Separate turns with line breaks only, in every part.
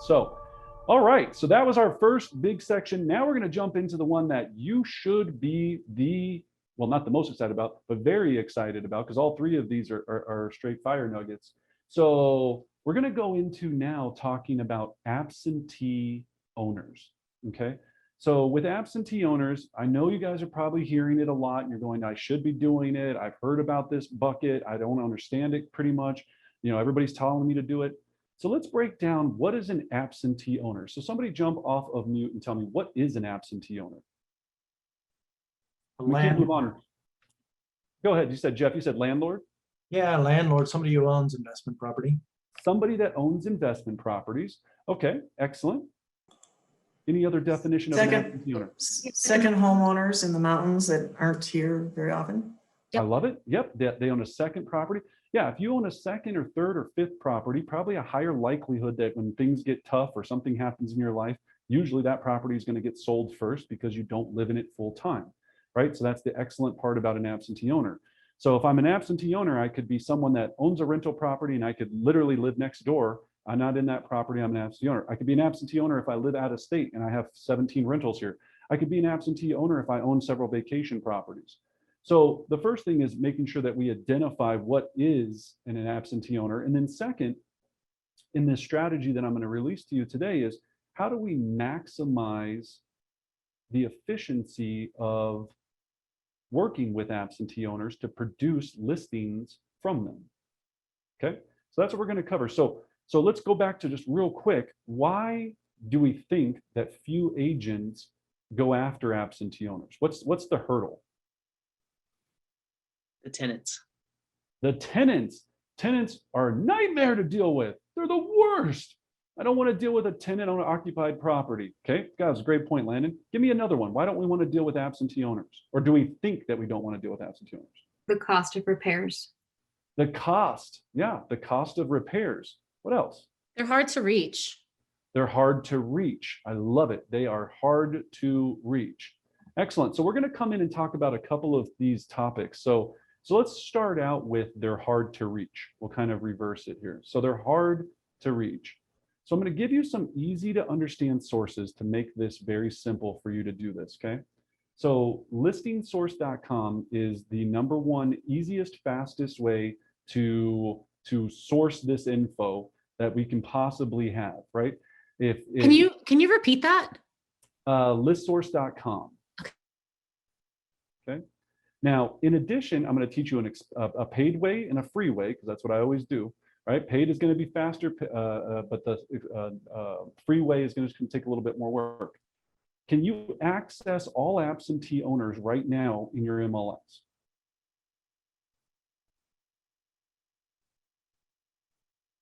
So, all right, so that was our first big section. Now we're going to jump into the one that you should be well, not the most excited about, but very excited about, because all three of these are straight fire nuggets. So we're going to go into now talking about absentee owners, okay? So with absentee owners, I know you guys are probably hearing it a lot, and you're going, I should be doing it. I've heard about this bucket. I don't understand it pretty much. Everybody's telling me to do it. So let's break down, what is an absentee owner? So somebody jump off of mute and tell me, what is an absentee owner? We can't move on. Go ahead. You said, Jeff, you said landlord?
Yeah, landlord, somebody who owns investment property.
Somebody that owns investment properties. Okay, excellent. Any other definition of an absentee owner?
Second homeowners in the mountains that aren't here very often.
Yep. I love it. Yep, they own a second property. Yeah, if you own a second or third or fifth property, probably a higher likelihood that when things get tough or something happens in your life, usually that property is going to get sold first because you don't live in it full time, right? So that's the excellent part about an absentee owner. So if I'm an absentee owner, I could be someone that owns a rental property and I could literally live next door. I'm not in that property, I'm an absentee owner. I could be an absentee owner if I live out of state and I have 17 rentals here. I could be an absentee owner if I own several vacation properties. So the first thing is making sure that we identify what is an absentee owner. And then second, in this strategy that I'm going to release to you today is, how do we maximize the efficiency of working with absentee owners to produce listings from them? Okay, so that's what we're going to cover. So let's go back to just real quick. Why do we think that few agents go after absentee owners? What's the hurdle?
The tenants.
The tenants. Tenants are a nightmare to deal with. They're the worst. I don't want to deal with a tenant on an occupied property. Okay, guys, great point, Landon. Give me another one. Why don't we want to deal with absentee owners? Or do we think that we don't want to deal with absentee owners?
The cost of repairs.
The cost. Yeah, the cost of repairs. What else?
They're hard to reach.
They're hard to reach. I love it. They are hard to reach. Excellent. So we're going to come in and talk about a couple of these topics. So let's start out with they're hard to reach. We'll kind of reverse it here. So they're hard to reach. So I'm going to give you some easy to understand sources to make this very simple for you to do this, okay? So listingsource.com is the #1 easiest, fastest way to source this info that we can possibly have, right?
Can you repeat that?
Listsource.com. Okay. Now, in addition, I'm going to teach you a paid way and a free way, because that's what I always do, right? Paid is going to be faster, but the free way is going to take a little bit more work. Can you access all absentee owners right now in your MLS?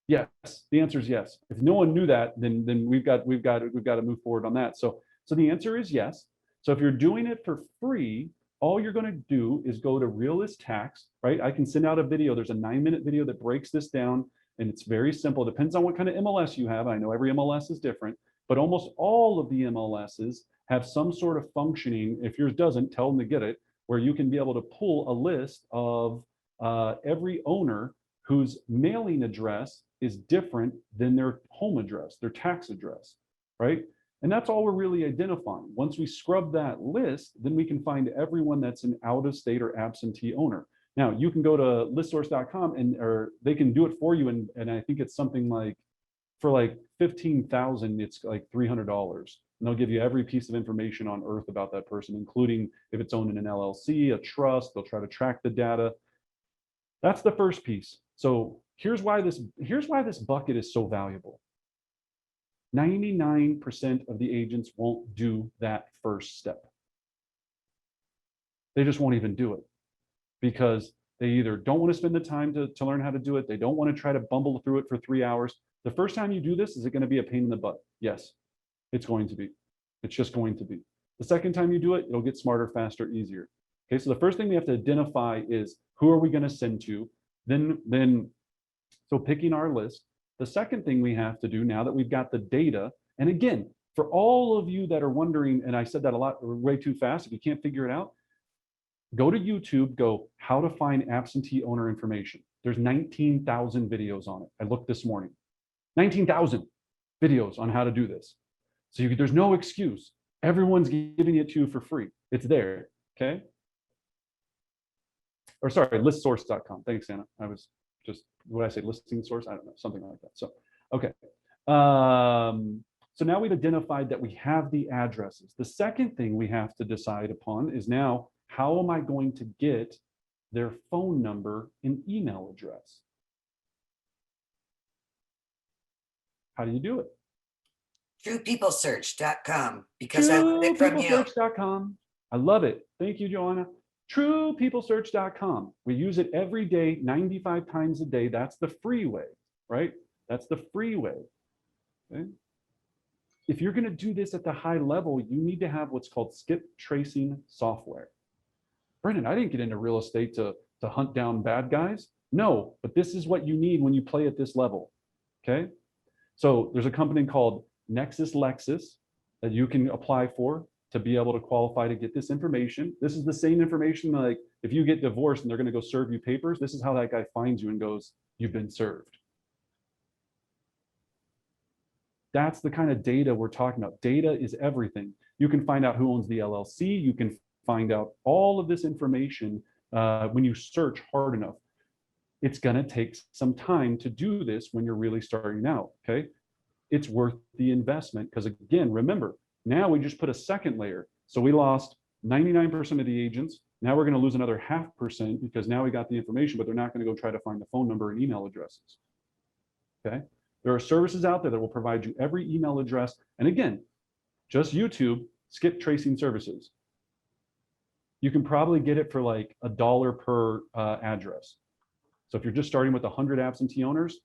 Yes, the answer is yes. If no one knew that, then we've got to move forward on that. So the answer is yes. So if you're doing it for free, all you're going to do is go to Realist Tax, right? I can send out a video. There's a 9-minute video that breaks this down, and it's very simple. It depends on what kind of MLS you have. I know every MLS is different, but almost all of the MLSs have some sort of functioning. If yours doesn't, tell them to get it, where you can be able to pull a list of every owner whose mailing address is different than their home address, their tax address, right? And that's all we're really identifying. Once we scrub that list, then we can find everyone that's an out-of-state or absentee owner. Now, you can go to listsource.com or they can do it for you. And I think it's something like, for like 15,000, it's like $300. And they'll give you every piece of information on earth about that person, including if it's owned in an LLC, a trust. They'll try to track the data. That's the first piece. So here's why this bucket is so valuable. 99% of the agents won't do that first step. They just won't even do it because they either don't want to spend the time to learn how to do it. They don't want to try to bumble through it for 3 hours. The first time you do this, is it going to be a pain in the butt? Yes, it's going to be. It's just going to be. The second time you do it, it'll get smarter, faster, easier. Okay, so the first thing we have to identify is, who are we going to send to? So picking our list. The second thing we have to do, now that we've got the data, and again, for all of you that are wondering, and I said that a lot, way too fast, if you can't figure it out, Go to YouTube, go how to find absentee owner information. There's 19,000 videos on it. I looked this morning. 19,000 videos on how to do this. So there's no excuse. Everyone's giving it to you for free. It's there, okay? Or sorry, listsource.com. Thanks, Anna. I was just, what did I say, listing source? I don't know, something like that. So, okay. So now we've identified that we have the addresses. The second thing we have to decide upon is now, how am I going to get their phone number and email address? How do you do it?
TruePeopleSearch.com, because I learned it from you.
TruePeopleSearch.com. I love it. Thank you, Joanna. TruePeopleSearch.com. We use it every day, 95 times a day. That's the free way, right? That's the free way. Okay? If you're going to do this at the high level, you need to have what's called skip tracing software. Brendan, I didn't get into real estate to hunt down bad guys. No, but this is what you need when you play at this level. Okay. So there's a company called Nexus Lexus that you can apply for to be able to qualify to get this information. This is the same information, like if you get divorced and they're going to go serve you papers, this is how that guy finds you and goes, you've been served. That's the kind of data we're talking about. Data is everything. You can find out who owns the LLC. You can find out all of this information when you search hard enough. It's going to take some time to do this when you're really starting out, okay? It's worth the investment because, again, remember, now we just put a second layer. So we lost 99% of the agents. Now we're going to lose another 0.5% because now we got the information, but they're not going to go try to find the phone number and email addresses, okay? There are services out there that will provide you every email address. And again, just YouTube, skip tracing services. You can probably get it for like $1 per address. So if you're just starting with 100 absentee owners,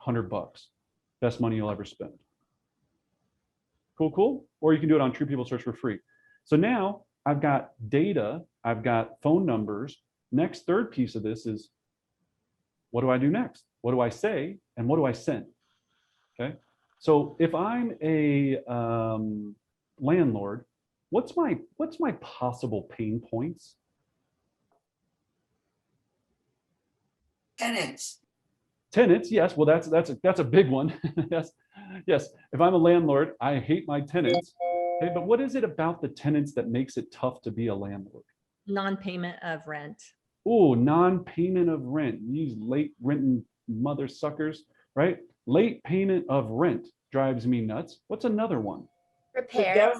$100. Best money you'll ever spend. Cool, cool. Or you can do it on True People Search for free. So now I've got data, I've got phone numbers. Next, third piece of this is, what do I do next? What do I say? And what do I send? Okay. So if I'm a landlord, what's my possible pain points?
Tenants.
Tenants, yes. Well, that's a big one. Yes, yes. If I'm a landlord, I hate my tenants. Okay, but what is it about the tenants that makes it tough to be a landlord?
Non-payment of rent.
Oh, non-payment of rent. These late renting mother suckers, right? Late payment of rent drives me nuts. What's another one?
Repair.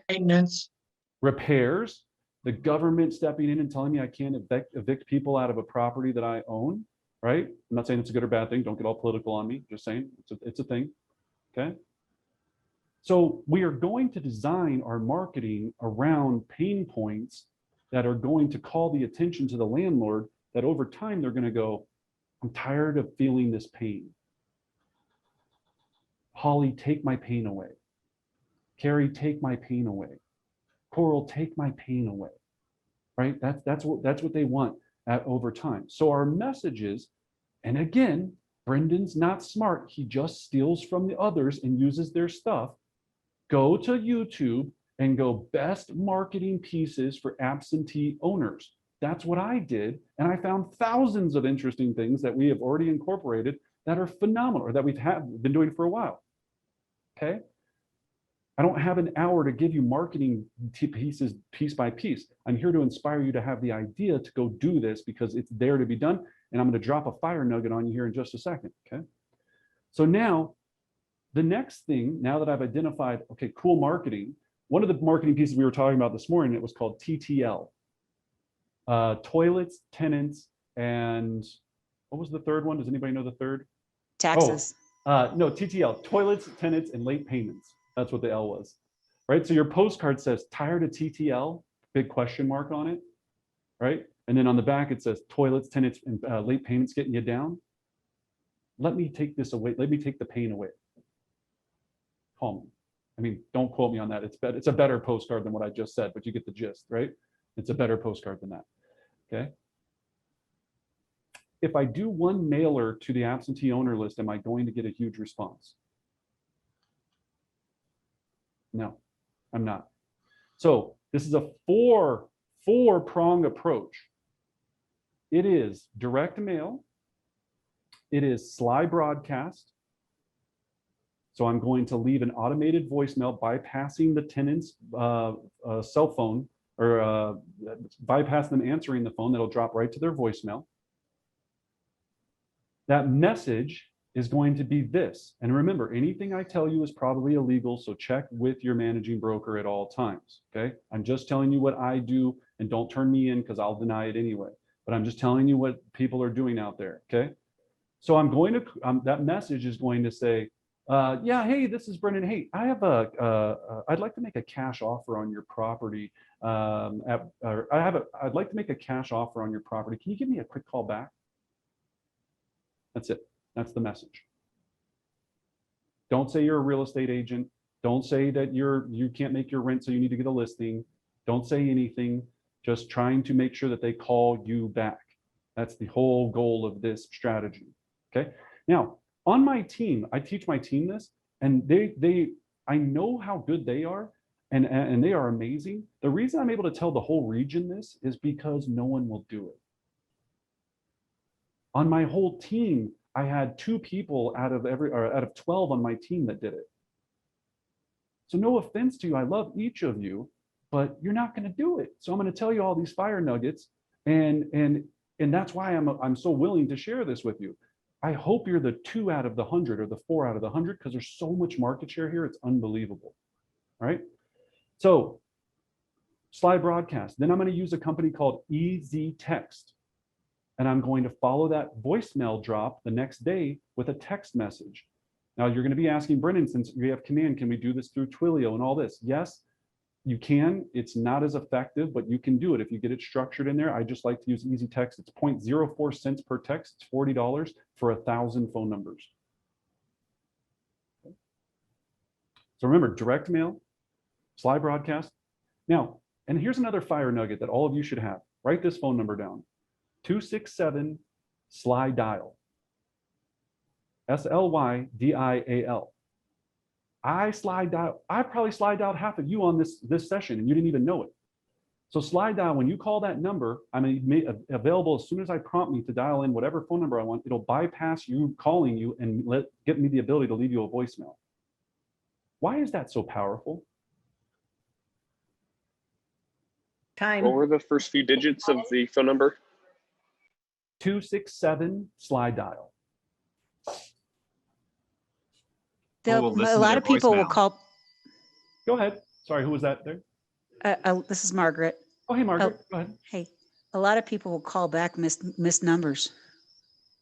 Maintenance.
Repairs. The government stepping in and telling me I can't evict people out of a property that I own, right? I'm not saying it's a good or bad thing. Don't get all political on me. Just saying it's a thing, okay? So we are going to design our marketing around pain points that are going to call the attention to the landlord that over time they're going to go, I'm tired of feeling this pain. Holly, take my pain away. Carrie, take my pain away. Coral, take my pain away. Right? That's what they want over time. So our messages, and again, Brendan's not smart. He just steals from the others and uses their stuff. Go to YouTube and go best marketing pieces for absentee owners. That's what I did. And I found thousands of interesting things that we have already incorporated that are phenomenal, or that we've been doing for a while. Okay. I don't have an hour to give you marketing pieces piece by piece. I'm here to inspire you to have the idea to go do this because it's there to be done. And I'm going to drop a fire nugget on you here in just a second. Okay. So now the next thing, now that I've identified, okay, cool marketing, one of the marketing pieces we were talking about this morning, it was called TTL. Toilets, tenants, and what was the third one? Does anybody know the third?
Taxes.
No, TTL, toilets, tenants, and late payments. That's what the L was, right? So your postcard says, tired of TTL, big question mark on it, right? And then on the back, it says toilets, tenants, and late payments getting you down. Let me take this away. Let me take the pain away. Call me. I mean, don't quote me on that. It's a better postcard than what I just said, but you get the gist, right? It's a better postcard than that, okay? If I do one mailer to the absentee owner list, am I going to get a huge response? No, I'm not. So this is a 4-prong approach. It is direct mail. It is sly broadcast. So I'm going to leave an automated voicemail bypassing the tenant's cell phone, or bypass them answering the phone. That'll drop right to their voicemail. That message is going to be this. And remember, anything I tell you is probably illegal, so check with your managing broker at all times, okay? I'm just telling you what I do, and don't turn me in because I'll deny it anyway. But I'm just telling you what people are doing out there, okay? So I'm going to, that message is going to say, yeah, hey, this is Brendan. Hey, I have I'd like to make a cash offer on your property. I'd like to make a cash offer on your property. Can you give me a quick call back? That's it. That's the message. Don't say you're a real estate agent. Don't say that you can't make your rent, so you need to get a listing. Don't say anything. Just trying to make sure that they call you back. That's the whole goal of this strategy. Okay. Now, on my team, I teach my team this, and I know how good they are, and they are amazing. The reason I'm able to tell the whole region this is because no one will do it. On my whole team, I had 2 people out of 12 on my team that did it. So no offense to you, I love each of you, but you're not going to do it. So I'm going to tell you all these fire nuggets, and that's why I'm so willing to share this with you. I hope you're the 2 out of the 100 or the 4 out of the 100, because there's so much market share here. It's unbelievable. All right. So sly broadcast. Then I'm going to use a company called Easy Text. And I'm going to follow that voicemail drop the next day with a text message. Now you're going to be asking, Brendan, since we have command, can we do this through Twilio and all this? Yes, you can. It's not as effective, but you can do it if you get it structured in there. I just like to use Easy Text. It's 0.04 cents per text. It's $40 for 1,000 phone numbers. Okay. So remember, direct mail, sly broadcast. Now, and here's another fire nugget that all of you should have. Write this phone number down. 267 sly dial. SLYDIAL. I probably slide dialed half of you on this session, and you didn't even know it. So slide dial, when you call that number, I'm available as soon as I prompt me to dial in whatever phone number I want. It'll bypass you calling you and get me the ability to leave you a voicemail. Why is that so powerful?
Time.
What were the first few digits of the phone number?
267 slide dial.
A lot of people will call.
Go ahead. Sorry, who was that there?
This is Margaret.
Oh, hey, Margaret. Go ahead.
Hey, a lot of people will call back missed numbers.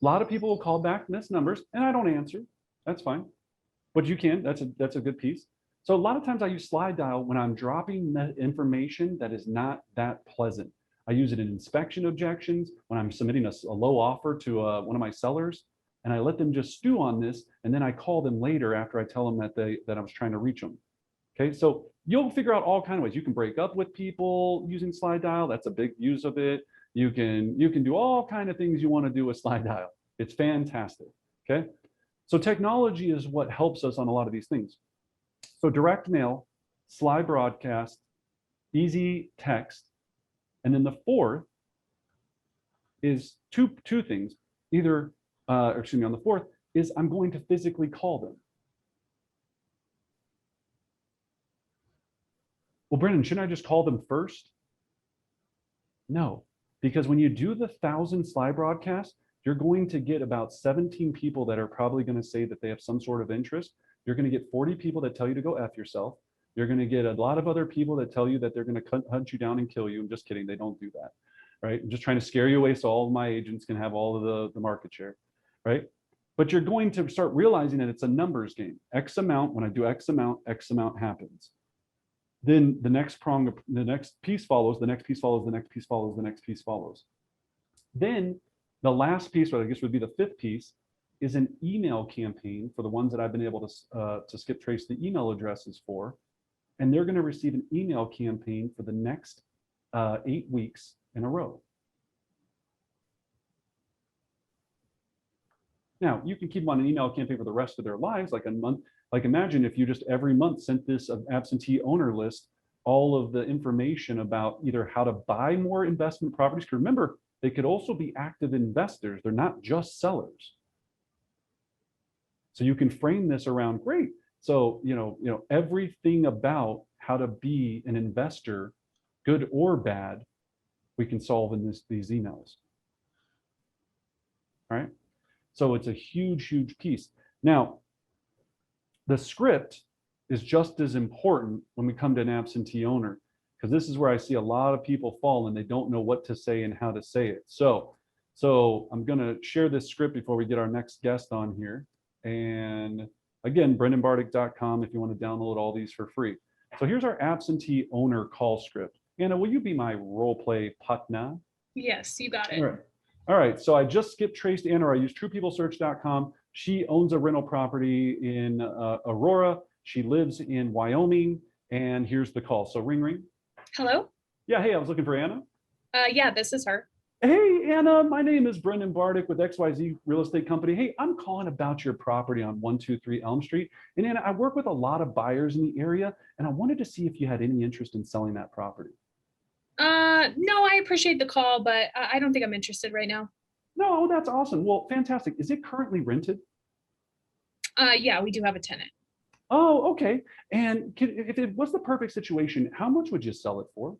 A lot of people will call back missed numbers, and I don't answer. That's fine. But you can. That's a good piece. So a lot of times I use slide dial when I'm dropping information that is not that pleasant. I use it in inspection objections, when I'm submitting a low offer to one of my sellers, and I let them just stew on this, and then I call them later after I tell them that I was trying to reach them. Okay, so you'll figure out all kinds of ways. You can break up with people using slide dial. That's a big use of it. You can do all kinds of things you want to do with slide dial. It's fantastic. Okay, so technology is what helps us on a lot of these things. So direct mail, sly broadcast, easy text. And then the fourth is two things. Either, on the fourth is I'm going to physically call them. Well, Brendan, shouldn't I just call them first? No, because when you do the 1,000 sly broadcasts, you're going to get about 17 people that are probably going to say that they have some sort of interest. You're going to get 40 people that tell you to go F yourself. You're going to get a lot of other people that tell you that they're going to hunt you down and kill you. I'm just kidding. They don't do that, right? I'm just trying to scare you away so all of my agents can have all of the market share, right? But you're going to start realizing that it's a numbers game. X amount, when I do X amount happens. Then the next prong, the next piece follows, the next piece follows, the next piece follows, the next piece follows. Then the last piece, what I guess would be the fifth piece, is an email campaign for the ones that I've been able to skip trace the email addresses for. And they're going to receive an email campaign for the next 8 weeks in a row. Now, you can keep them on an email campaign for the rest of their lives, like a month. Like imagine if you just every month sent this absentee owner list all of the information about either how to buy more investment properties. Because remember, they could also be active investors. They're not just sellers. So you can frame this around, great. So, everything about how to be an investor, good or bad, we can solve in these emails. All right. So it's a huge, huge piece. Now, the script is just as important when we come to an absentee owner, because this is where I see a lot of people fall and they don't know what to say and how to say it. So I'm going to share this script before we get our next guest on here. And again, brendanbartic.com if you want to download all these for free. So here's our absentee owner call script. Anna, will you be my role play partner?
Yes, you got
All
it.
right. All right. So I just skipped traced Anna, or I used truepeoplesearch.com. She owns a rental property in Aurora. She lives in Wyoming. And here's the call. So ring, ring.
Hello?
Yeah. Hey, I was looking for Anna.
Yeah, this is her.
Hey, Anna, my name is Brendan Bartic with XYZ Real Estate Company. Hey, I'm calling about your property on 123 Elm Street. And Anna, I work with a lot of buyers in the area, and I wanted to see if you had any interest in selling that property.
No, I appreciate the call, but I don't think I'm interested right now.
No, that's awesome. Well, fantastic. Is it currently rented?
Yeah, we do have a tenant.
Oh, okay. And if it was the perfect situation, how much would you sell it for?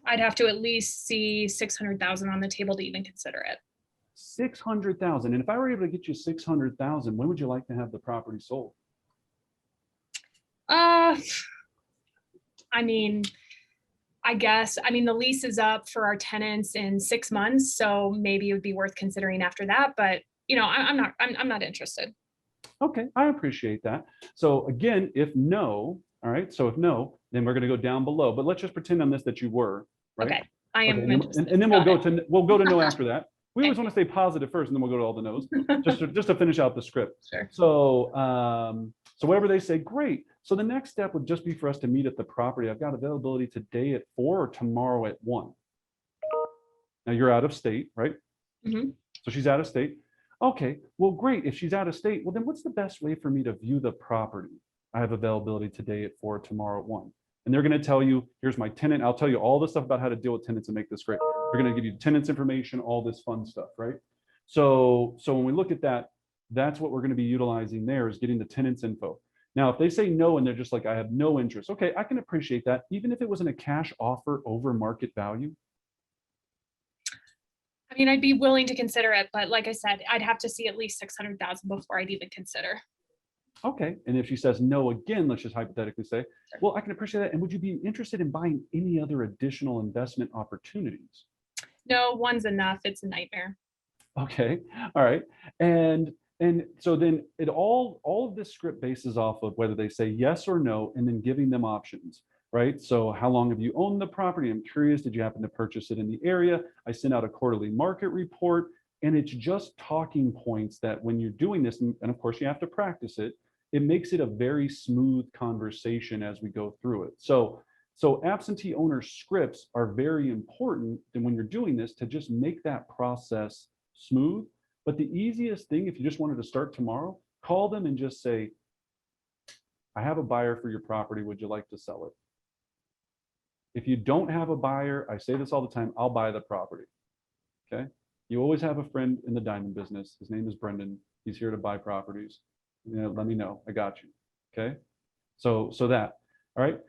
I'd have to at least see 600,000 on the table to even consider it.
600,000. And if I were able to get you 600,000, when would you like to have the property sold?
I mean, I guess, the lease is up for our tenants in 6 months, so maybe it would be worth considering after that, but I'm not interested.
Okay, I appreciate that. So again, if no, all right, so if no, then we're going to go down below, but let's just pretend on this that you were, right?
Okay, I am
Okay,
interested.
and then we'll
Got
go
it.
to no after that. We always
Okay.
want to stay positive first, and then we'll go to all the no's, just to finish out the script.
Sure.
So, so whatever they say, great. So the next step would just be for us to meet at the property. I've got availability today at 4 or tomorrow at 1. Now you're out of state, right?
Mhm.
So she's out of state. Okay, well, great. If she's out of state, well, then what's the best way for me to view the property? I have availability today at 4, tomorrow at 1. And they're going to tell you, here's my tenant. I'll tell you all the stuff about how to deal with tenants and make this great. They're going to give you tenants information, all this fun stuff, right? So when we look at that, that's what we're going to be utilizing there, is getting the tenants info. Now, if they say no and they're just like, I have no interest. Okay, I can appreciate that. Even if it wasn't a cash offer over market value.
I'd be willing to consider it, but like I said, I'd have to see at least 600,000 before I'd even consider.
Okay, and if she says no again, let's just hypothetically say, well, I can appreciate that. And would you be interested in buying any other additional investment opportunities?
No, one's enough. It's a nightmare.
Okay, all right. And so then it all of this script bases off of whether they say yes or no, and then giving them options, right? So how long have you owned the property? I'm curious, did you happen to purchase it in the area? I sent out a quarterly market report, and it's just talking points that when you're doing this, and of course you have to practice it, it makes it a very smooth conversation as we go through it. So absentee owner scripts are very important, and when you're doing this, to just make that process smooth. But the easiest thing, if you just wanted to start tomorrow, call them and just say, I have a buyer for your property. Would you like to sell it? If you don't have a buyer, I say this all the time, I'll buy the property. Okay. You always have a friend in the diamond business. His name is Brendan. He's here to buy properties. Let me know. I got you. Okay. So that, all right.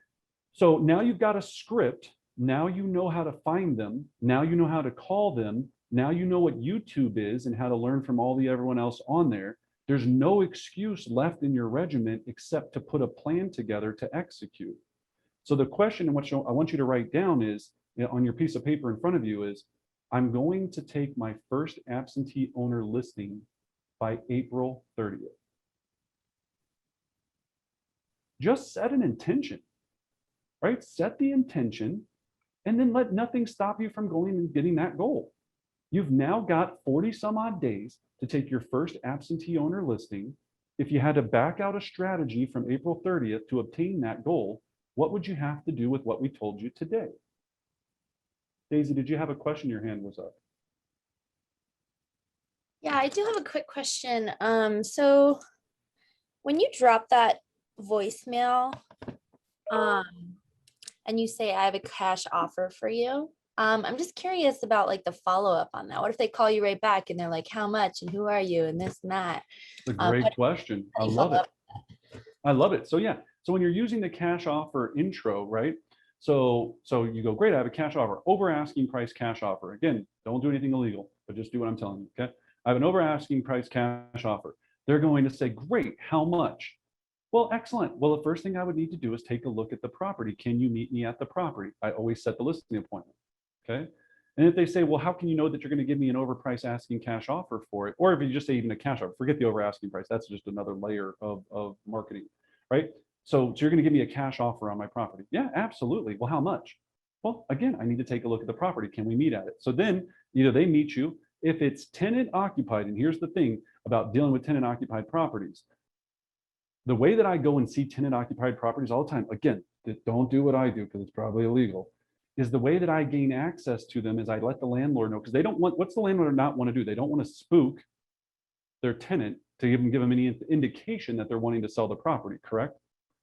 So now you've got a script. Now you know how to find them. Now you know how to call them. Now you know what YouTube is and how to learn from everyone else on there. There's no excuse left in your regiment except to put a plan together to execute. So the question in which I want you to write down is, on your piece of paper in front of you, is, I'm going to take my first absentee owner listing by April 30th. Just set an intention, right? Set the intention, and then let nothing stop you from going and getting that goal. You've now got 40 some odd days to take your first absentee owner listing. If you had to back out a strategy from April 30th to obtain that goal, what would you have to do with what we told you today? Daisy, did you have a question? Your hand was up.
Yeah, I do have a quick question. So when you drop that voicemail, and you say, I have a cash offer for you. I'm just curious about like the follow-up on that. What if they call you right back and they're like, how much and who are you and this and that?
It's a great question. I love it. I love it. So yeah, so when you're using the cash offer intro, right? So you go, great, I have a cash offer, over asking price cash offer. Again, don't do anything illegal, but just do what I'm telling you, okay? I have an over asking price cash offer. They're going to say, great, how much? Well, excellent. Well, the first thing I would need to do is take a look at the property. Can you meet me at the property? I always set the listing appointment, okay? And if they say, well, how can you know that you're going to give me an overprice asking cash offer for it? Or if you just say even a cash offer, forget the over asking price. That's just another layer of marketing, right? So you're going to give me a cash offer on my property? Yeah, absolutely. Well, how much? Well, again, I need to take a look at the property. Can we meet at it? So then either they meet you, if it's tenant occupied, and here's the thing about dealing with tenant occupied properties. The way that I go and see tenant occupied properties all the time, again, don't do what I do because it's probably illegal, is the way that I gain access to them is I let the landlord know, because they don't want, what's the landlord not want to do? They don't want to spook their tenant to give them any indication that they're wanting to sell the property, correct?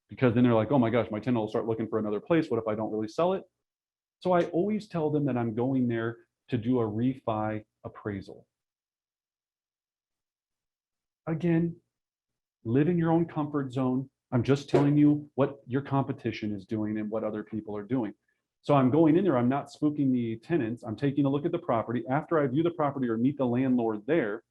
Because then they're like, oh my gosh, my tenant will start looking for another place. What if I don't really sell it? So I always tell them that I'm going there to do a refi appraisal. Again, live in your own comfort zone. I'm just telling you what your competition is doing and what other people are doing. So I'm going in there, I'm not spooking the tenants. I'm taking a look at the property. After I view the property or meet the landlord there,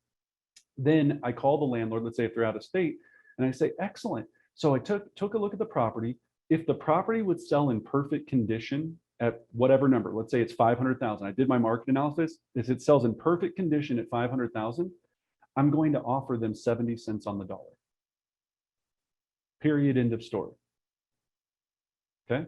then I call the landlord, let's say if they're out of state, and I say, excellent. So I took a look at the property. If the property would sell in perfect condition at whatever number, let's say it's 500,000. I did my market analysis. If it sells in perfect condition at 500,000, I'm going to offer them 70 cents on the dollar. Period, end of story. Okay.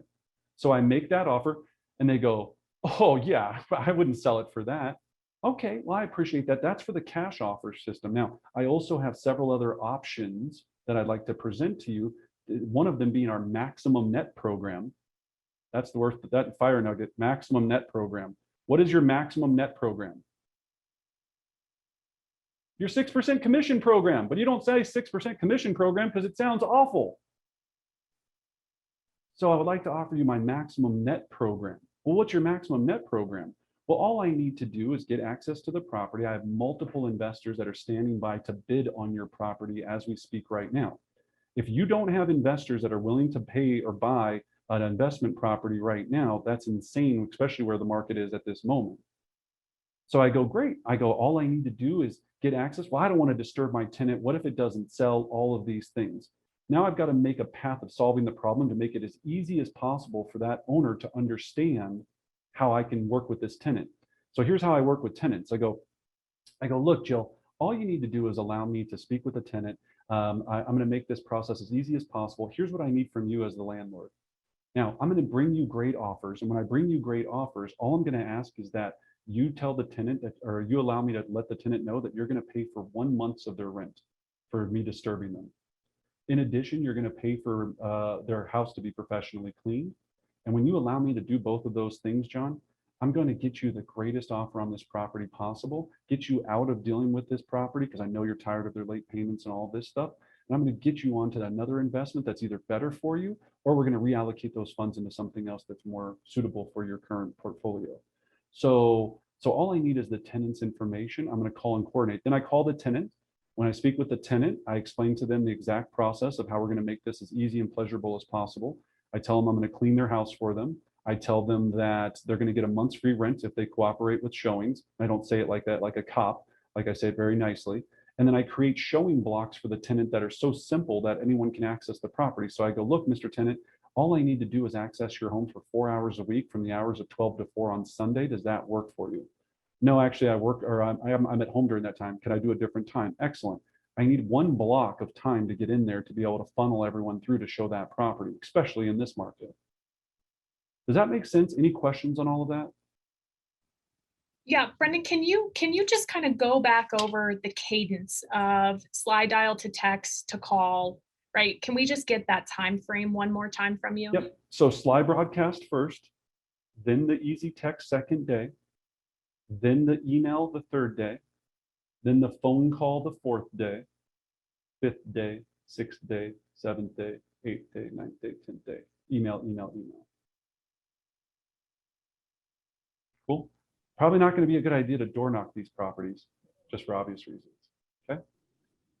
So I make that offer and they go, oh yeah, I wouldn't sell it for that. Okay, well, I appreciate that. That's for the cash offer system. Now, I also have several other options that I'd like to present to you. One of them being our maximum net program. That's the worst, that fire nugget, maximum net program. What is your maximum net program? Your 6% commission program, but you don't say 6% commission program because it sounds awful. So I would like to offer you my maximum net program. Well, what's your maximum net program? Well, all I need to do is get access to the property. I have multiple investors that are standing by to bid on your property as we speak right now. If you don't have investors that are willing to pay or buy an investment property right now, that's insane, especially where the market is at this moment. So I go, great. I go, all I need to do is get access. Well, I don't want to disturb my tenant. What if it doesn't sell? All of these things. Now I've got to make a path of solving the problem to make it as easy as possible for that owner to understand how I can work with this tenant. So here's how I work with tenants. I go, look, Jill, all you need to do is allow me to speak with the tenant. I'm going to make this process as easy as possible. Here's what I need from you as the landlord. Now, I'm going to bring you great offers. And when I bring you great offers, all I'm going to ask is that you tell the tenant that, or you allow me to let the tenant know that you're going to pay for 1 month of their rent for me disturbing them. In addition, you're going to pay for their house to be professionally cleaned. And when you allow me to do both of those things, John, I'm going to get you the greatest offer on this property possible, get you out of dealing with this property because I know you're tired of their late payments and all this stuff. And I'm going to get you onto another investment that's either better for you, or we're going to reallocate those funds into something else that's more suitable for your current portfolio. So all I need is the tenant's information. I'm going to call and coordinate. Then I call the tenant. When I speak with the tenant, I explain to them the exact process of how we're going to make this as easy and pleasurable as possible. I tell them I'm going to clean their house for them. I tell them that they're going to get a month's free rent if they cooperate with showings. I don't say it like that, like a cop, like I say it very nicely. And then I create showing blocks for the tenant that are so simple that anyone can access the property. So I go, look, Mr. Tenant, all I need to do is access your home for 4 hours a week from the hours of 12 to 4 on Sunday. Does that work for you? No, actually I work, or I'm at home during that time. Can I do a different time? Excellent. I need 1 block of time to get in there to be able to funnel everyone through to show that property, especially in this market. Does that make sense? Any questions on all of that?
Yeah, Brendan, can you just kind of go back over the cadence of slide dial to text to call, right? Can we just get that time frame one more time from you?
Yep. So slide broadcast first, then the easy text second day, then the email the third day, then the phone call the 4th day, 5th day, 6th day, 7th day, 8th day, 9th day, 10th day, email. Cool. Probably not going to be a good idea to door knock these properties, just for obvious reasons. Okay.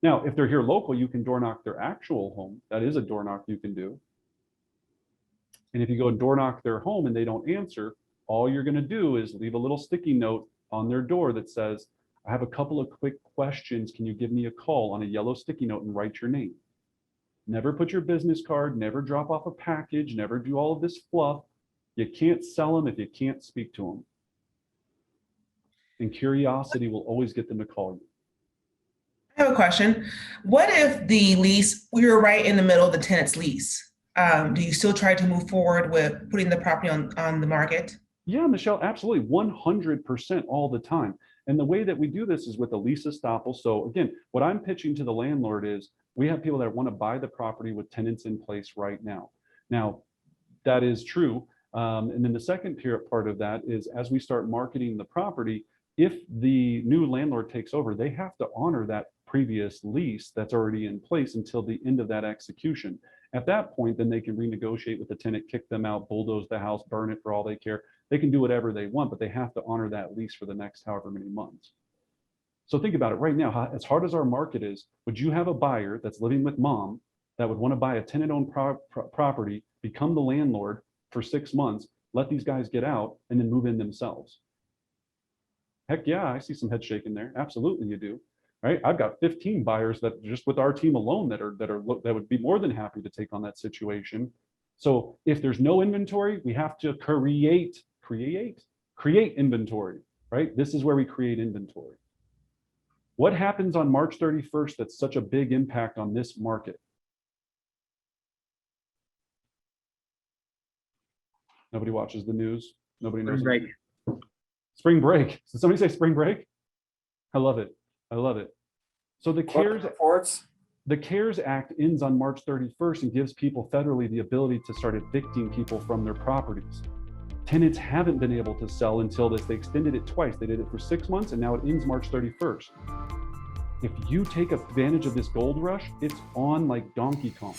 Now, if they're here local, you can door knock their actual home. That is a door knock you can do. And if you go and door knock their home and they don't answer, all you're going to do is leave a little sticky note on their door that says, I have a couple of quick questions. Can you give me a call, on a yellow sticky note, and write your name? Never put your business card, never drop off a package, never do all of this fluff. You can't sell them if you can't speak to them. And curiosity will always get them to call you.
I have a question. What if the lease, we were right in the middle of the tenant's lease? Do you still try to move forward with putting the property on the market?
Yeah, Michelle, absolutely. 100% all the time. And the way that we do this is with a lease estoppel. So again, what I'm pitching to the landlord is we have people that want to buy the property with tenants in place right now. Now, that is true. And then the second part of that is, as we start marketing the property, if the new landlord takes over, they have to honor that previous lease that's already in place until the end of that execution. At that point, then they can renegotiate with the tenant, kick them out, bulldoze the house, burn it for all they care. They can do whatever they want, but they have to honor that lease for the next however many months. So think about it right now. As hard as our market is, would you have a buyer that's living with mom that would want to buy a tenant-owned property, become the landlord for 6 months, let these guys get out, and then move in themselves? Heck yeah, I see some head shaking there. Absolutely, you do. Right? I've got 15 buyers that just with our team alone that would be more than happy to take on that situation. So if there's no inventory, we have to create inventory, right? This is where we create inventory. What happens on March 31st that's such a big impact on this market? Nobody watches the news. Nobody knows.
Spring break.
Spring break. Did somebody say spring break? I love it. I love it. So the CARES Act ends on March 31st and gives people federally the ability to start evicting people from their properties. Tenants haven't been able to sell until this. They extended it twice. They did it for 6 months and now it ends March 31st. If you take advantage of this gold rush, it's on like Donkey Kong.